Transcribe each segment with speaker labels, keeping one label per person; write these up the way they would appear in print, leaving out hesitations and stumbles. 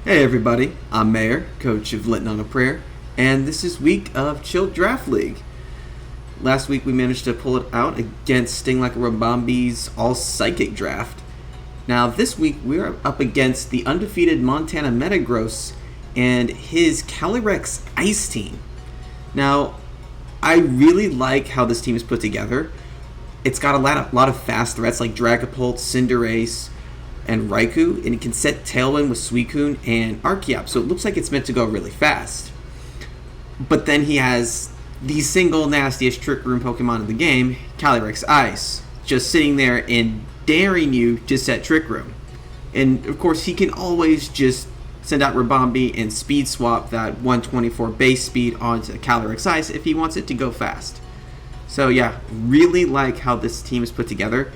Speaker 1: Hey everybody, I'm Mayor, coach of Litton on a Prayer, and this is week of Chill Draft League. Last week we managed to pull it out against Sting Like a Rabambi's all-psychic draft. Now this week we are up against the undefeated Montana Metagross and his Calyrex Ice team. Now, I really like how this team is put together. It's got a lot of fast threats like Dragapult, Cinderace, and Raikou, and it can set Tailwind with Suicune and Archeop, so it looks like it's meant to go really fast. But then he has the single nastiest Trick Room Pokemon in the game, Calyrex Ice, just sitting there and daring you to set Trick Room. And of course, he can always just send out Rabambi and speed swap that 124 base speed onto Calyrex Ice if he wants it to go fast. So yeah, really like how this team is put together,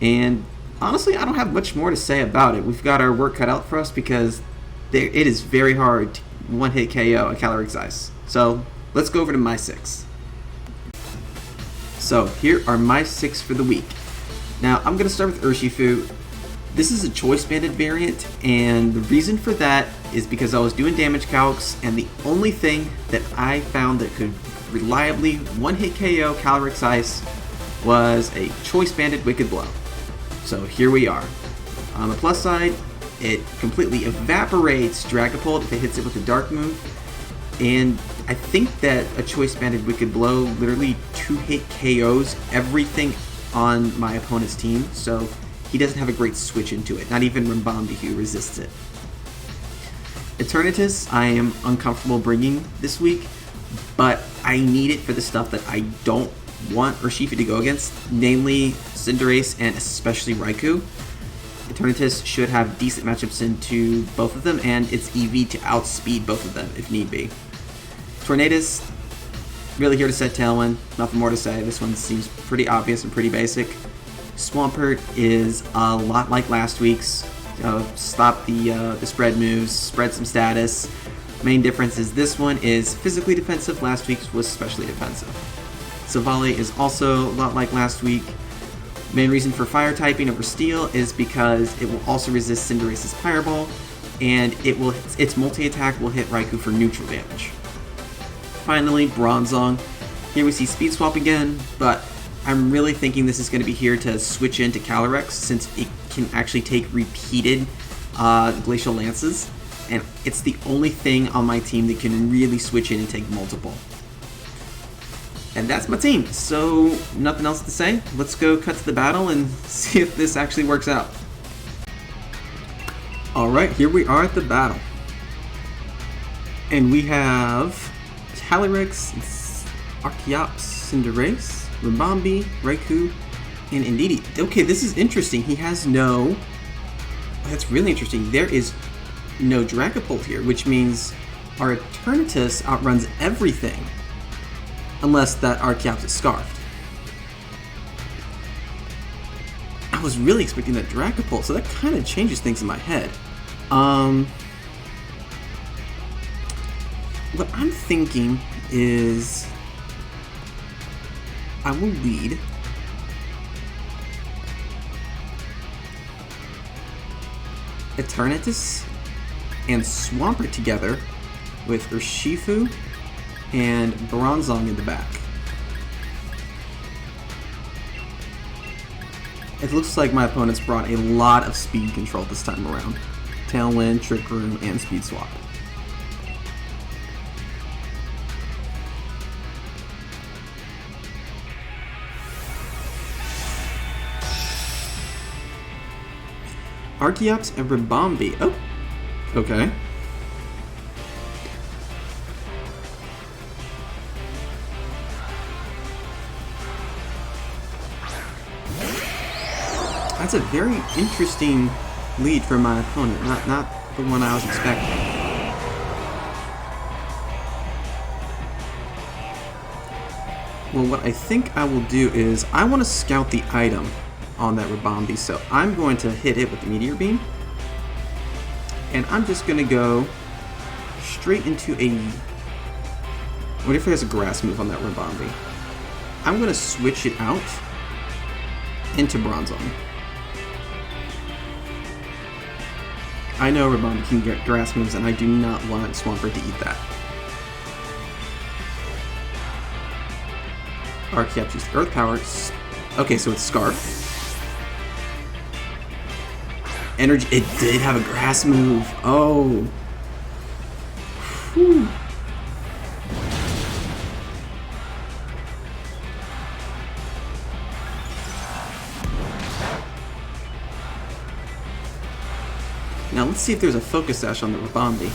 Speaker 1: and honestly, I don't have much more to say about it. We've got our work cut out for us because it is very hard to one-hit KO a Calyrex Ice. So let's go over to my 6. So here are my 6 for the week. Now I'm going to start with Urshifu. This is a choice banded variant, and the reason for that is because I was doing damage calcs, and the only thing that I found that could reliably one-hit KO Calyrex Ice was a choice banded Wicked Blow. So here we are. On the plus side, it completely evaporates Dragapult if it hits it with a Dark move, and I think that a choice banded Wicked Blow literally 2-hit KOs everything on my opponent's team, so he doesn't have a great switch into it, not even Rabambi who resists it. Eternatus I am uncomfortable bringing this week, but I need it for the stuff that I don't want Urshifu to go against, namely Cinderace and especially Raikou. Eternatus should have decent matchups into both of them, and it's EV to outspeed both of them if need be. Tornadus, really here to set Tailwind, nothing more to say. This one seems pretty obvious and pretty basic. Swampert is a lot like last week's. Stop the spread moves, spread some status. Main difference is this one is physically defensive, last week's was specially defensive. Savali is also a lot like last week. Main reason for fire typing over steel is because it will also resist Cinderace's Fireball, and its multi-attack will hit Raikou for neutral damage. Finally, Bronzong. Here we see Speed Swap again, but I'm really thinking this is going to be here to switch into Calyrex since it can actually take repeated Glacial Lances, and it's the only thing on my team that can really switch in and take multiple. And that's my team, so nothing else to say. Let's go cut to the battle and see if this actually works out. Alright, here we are at the battle. And we have Calyrex, Archeops, Cinderace, Rabambi, Raikou, and Indeedee. Okay, this is interesting. He has no... That's really interesting. There is no Dragapult here, which means our Eternatus outruns everything. Unless that Archeops is Scarfed. I was really expecting that Dragapult, so that kind of changes things in my head. What I'm thinking is I will lead Eternatus and Swampert together with Urshifu and Bronzong in the back. It looks like my opponents brought a lot of speed control this time around. Tailwind, Trick Room, and Speed Swap. Archeops and Rabambi. Oh, okay. That's a very interesting lead for my opponent, not the one I was expecting. Well, what I think I will do is I want to scout the item on that Rabambi, so I'm going to hit it with the Meteor Beam, and I'm just going to go straight into a... What if there's a grass move on that Rabambi? I'm going to switch it out into Bronzong. I know Rabombi can get grass moves, and I do not want Swampert to eat that. Archeops used Earth Power. Okay, so it's Scarf. Energy. It did have a grass move. Oh. Whew. Now let's see if there's a Focus Sash on the Rabombi.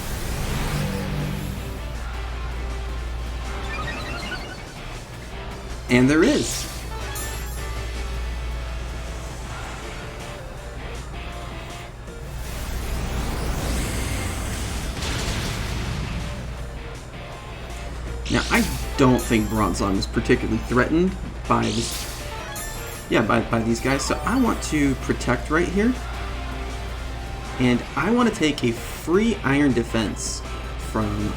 Speaker 1: And there is. Now I don't think Bronzong is particularly threatened by this. Yeah, by these guys. So I want to protect right here. And I want to take a free Iron Defense from...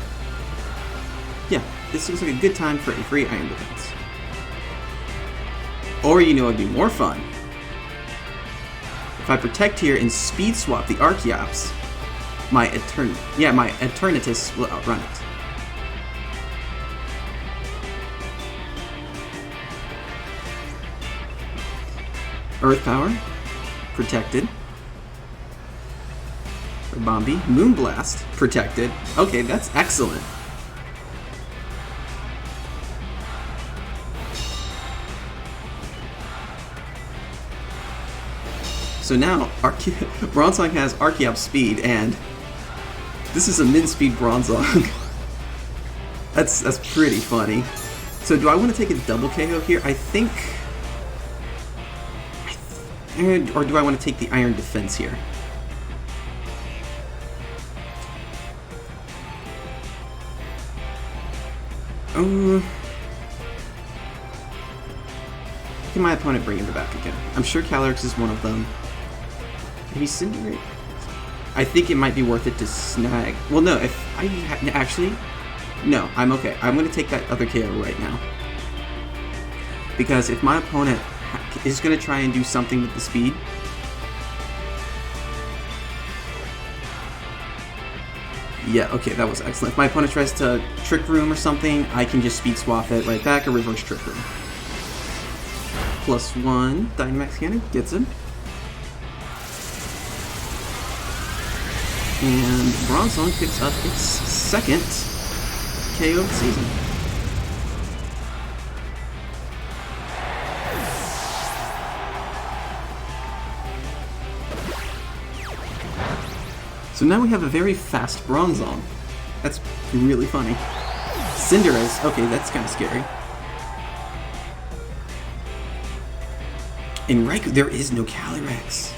Speaker 1: Yeah, this looks like a good time for a free Iron Defense. Or, you know, it'd be more fun if I protect here and speed swap the Archeops, my Eternatus will outrun it. Earth Power, protected. Rabombi, Moonblast, protected. Okay, that's excellent. So now, Bronzong has Archeops speed, and this is a min-speed Bronzong. That's pretty funny. So do I want to take a double KO here? I think... Or do I want to take the Iron Defense here? Look at my opponent bringing it back again. I'm sure Calyrex is one of them. Maybe Cinderace? I think it might be worth it to snag. Well, no, if I actually... No, I'm okay. I'm going to take that other KO right now. Because if my opponent is going to try and do something with the speed... Yeah, okay, that was excellent. If my opponent tries to Trick Room or something, I can just speed swap it right back or reverse Trick Room. +1, Dynamax Cannon gets him. And Bronzong picks up its second KO of the season. So now we have a very fast Bronzong. That's really funny. Cinderace, okay, that's kind of scary. In Raikou, there is no Calyrex.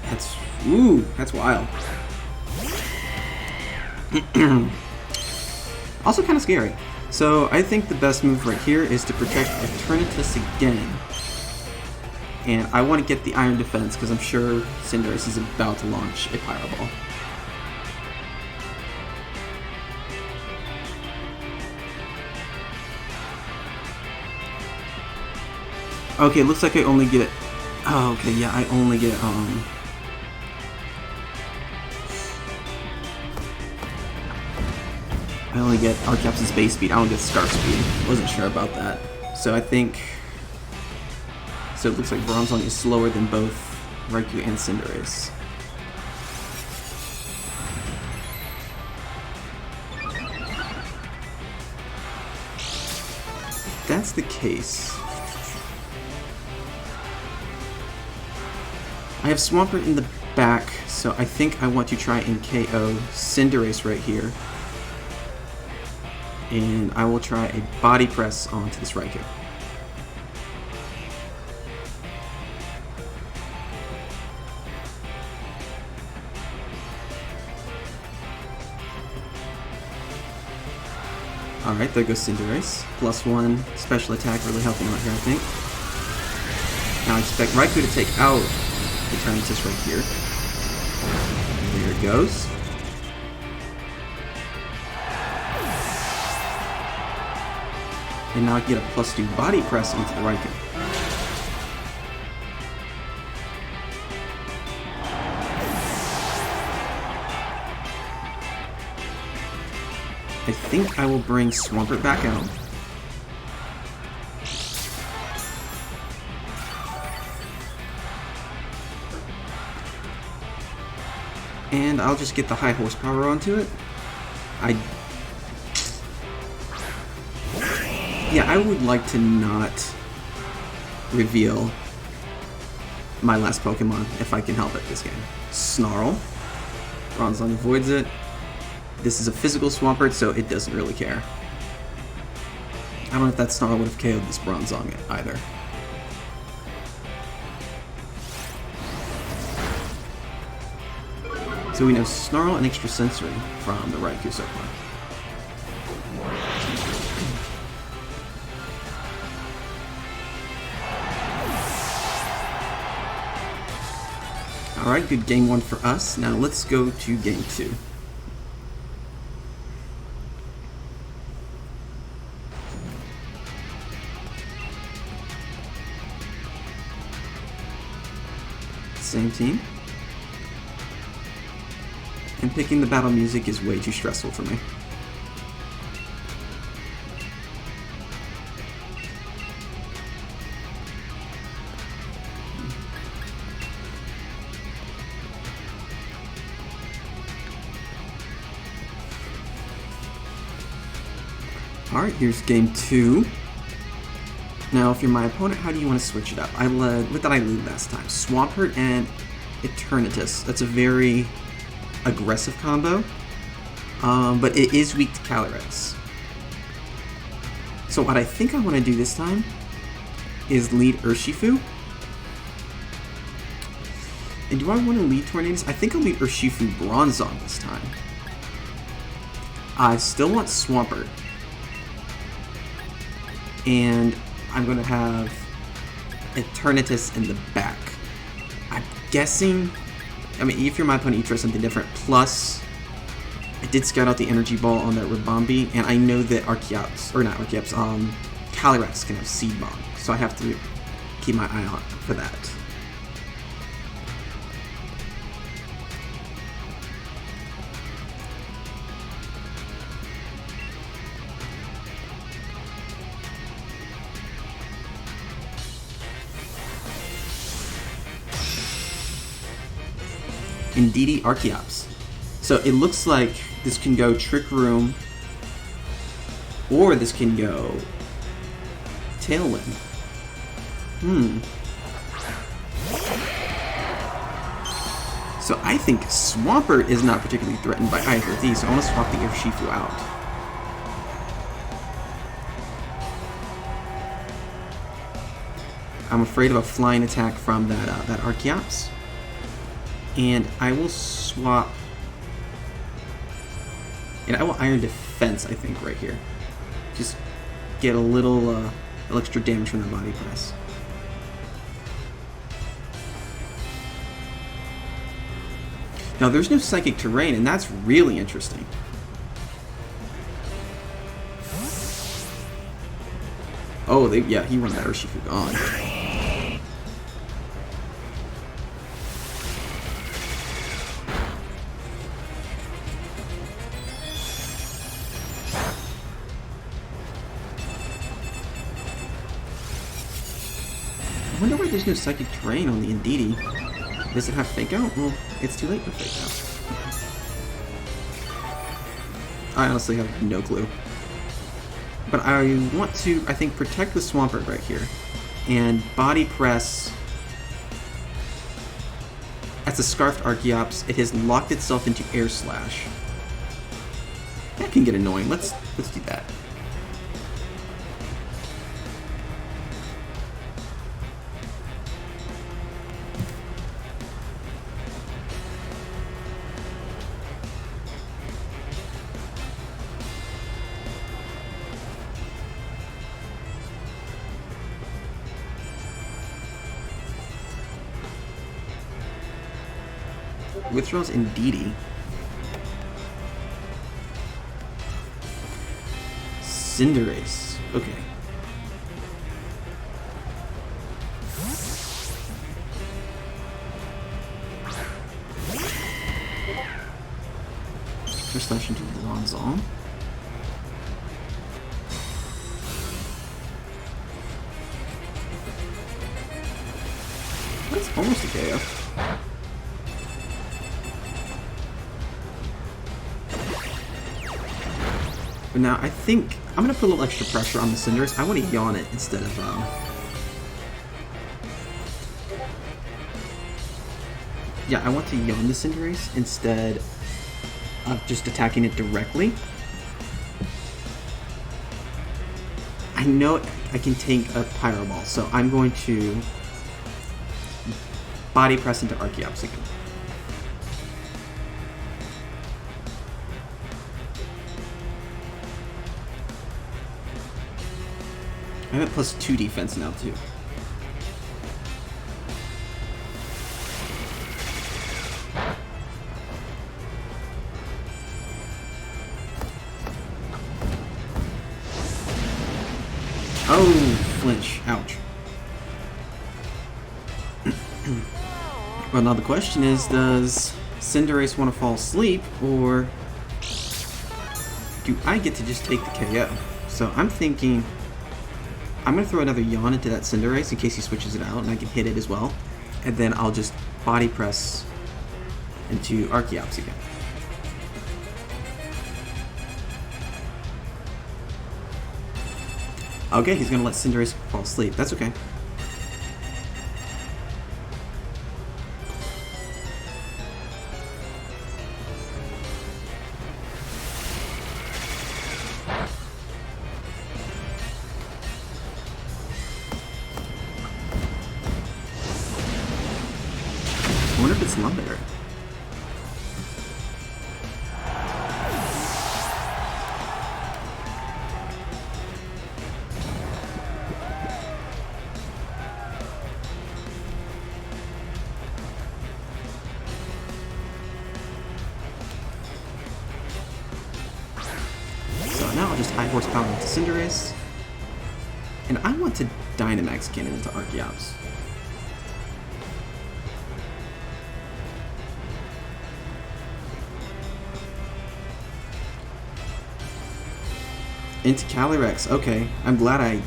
Speaker 1: That's wild. Also kind of scary. So I think the best move right here is to protect Eternatus again. And I want to get the Iron Defense because I'm sure Cinderace is about to launch a Pyro Ball. Okay, looks like I only get... Oh, okay, yeah, I only get, I only get Archeops' base speed, I don't get Scarf speed. Wasn't sure about that. So I think... So it looks like Bronzong is slower than both Raikou and Cinderace. If that's the case... I have Swampert in the back, so I think I want to try and KO Cinderace right here. And I will try a Body Press onto this Raikou. Alright, there goes Cinderace. +1 special attack, really helping out here, I think. Now I expect Raikou to take out Eternatus right here. There it goes. And now I get a +2 Body Press onto the Raikou. I think I will bring Swampert back out. And I'll just get the high horsepower onto it. Yeah, I would like to not reveal my last Pokemon if I can help it this game. Snarl. Bronzong avoids it. This is a physical Swampert, so it doesn't really care. I don't know if that Snarl would have KO'd this Bronzong either. So we know Snarl and Extrasensory from the Raikou so far. Alright, good game 1 for us. Now let's go to game 2. Same team. And picking the battle music is way too stressful for me. Alright, here's game 2. Now, if you're my opponent, how do you want to switch it up? What did I lead last time? Swampert and Eternatus. That's a very aggressive combo, but it is weak to Calyrex. So what I think I want to do this time is lead Urshifu. And do I want to lead Tornadus? I think I'll lead Urshifu Bronzong this time. I still want Swampert. And I'm going to have Eternatus in the back. I'm guessing... I mean, if you're my opponent, you try something different. Plus, I did scout out the Energy Ball on that Ribombee, and I know that Calyrex can have Seed Bomb, so I have to keep my eye out for that. Indeedee Archeops. So it looks like this can go Trick Room, or this can go Tailwind. So I think Swampert is not particularly threatened by either of these, so I want to swap the Urshifu out. I'm afraid of a flying attack from that Archeops. And I will swap... And I will Iron Defense, I think, right here. Just get a little extra damage from the body press. Now, there's no Psychic Terrain, and that's really interesting. Oh, yeah, he wanted that Urshifu gone. I wonder why there's no Psychic Terrain on the Indeedee. Does it have Fake Out? Well, it's too late for Fake Out. I honestly have no clue. But I want to, I think, protect the Swampert right here. And Body Press... As a Scarfed Archeops, it has locked itself into Air Slash. That can get annoying. Let's do that. Withdraws Indeedee. Cinderace. Okay. First slash into Bronzong. Almost a KO. But now I think I'm going to put a little extra pressure on the Cinderace. I want to yawn it instead of... Yeah, I want to yawn the Cinderace instead of just attacking it directly. I know I can tank a Pyro Ball, so I'm going to body press into Archeops again. I'm at +2 defense now, too. Oh, flinch. Ouch. Well, now the question is, does Cinderace want to fall asleep, or do I get to just take the KO? So I'm thinking I'm going to throw another yawn into that Cinderace in case he switches it out and I can hit it as well. And then I'll just body press into Archeops again. Okay, he's going to let Cinderace fall asleep. That's okay. I wonder if it's Lumber. So now I'll just high horsepower into Cinderace. And I want to Dynamax Cannon into Archeops. Into Calyrex. Okay, I'm glad I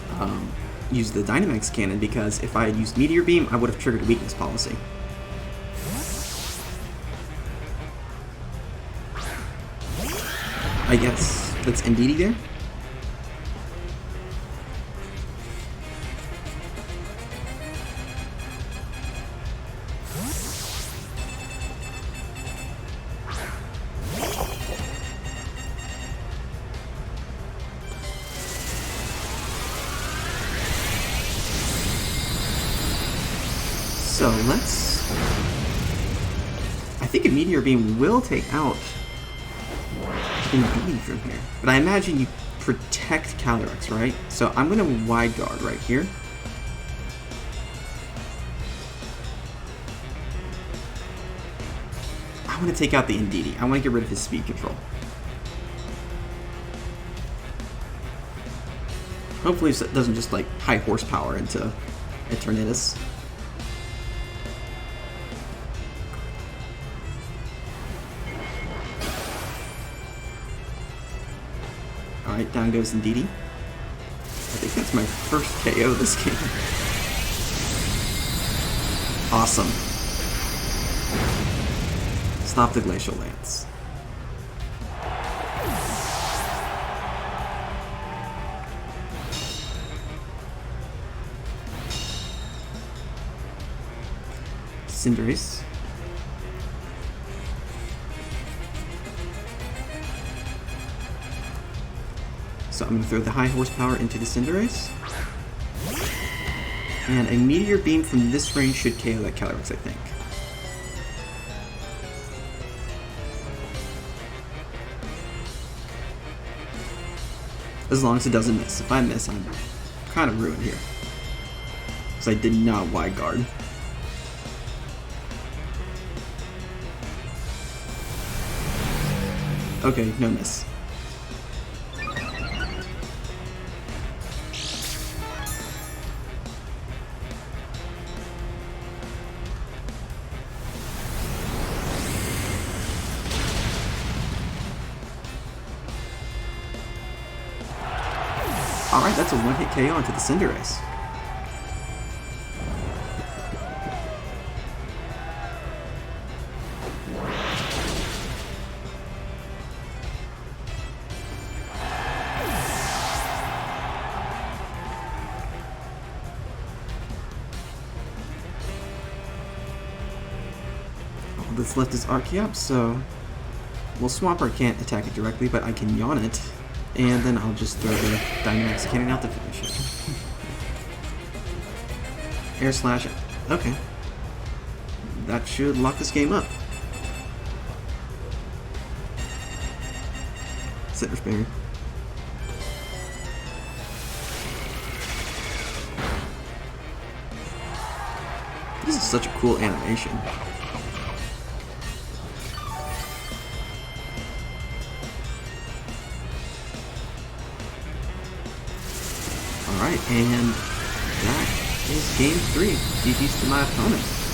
Speaker 1: used the Dynamax Cannon, because if I had used Meteor Beam, I would have triggered Weakness Policy. I guess that's Indeedee there. So let's... I think a Meteor Beam will take out Indeedee from here. But I imagine you protect Calyrex, right? So I'm going to Wide Guard right here. I want to take out the Indeedee. I want to get rid of his speed control. Hopefully it doesn't just like high horsepower into Eternatus. Alright, down goes Indeedee. I think that's my first KO this game. Awesome. Stop the Glacial Lance. Cinderace. So I'm going to throw the high horsepower into the Cinderace. And a Meteor Beam from this range should KO that Calyrex, I think. As long as it doesn't miss. If I miss, I'm kind of ruined here. Because I did not Wide Guard. Okay, no miss. Alright, that's a one-hit KO onto the Cinderace. that's left is Archeop, so... Well, Swampert can't attack it directly, but I can yawn it. And then I'll just throw the Dynamax Cannon out to finish it. Air Slash. Okay. That should lock this game up. Citrus Berry. This is such a cool animation. Alright, and that is game 3. GG's to my opponent.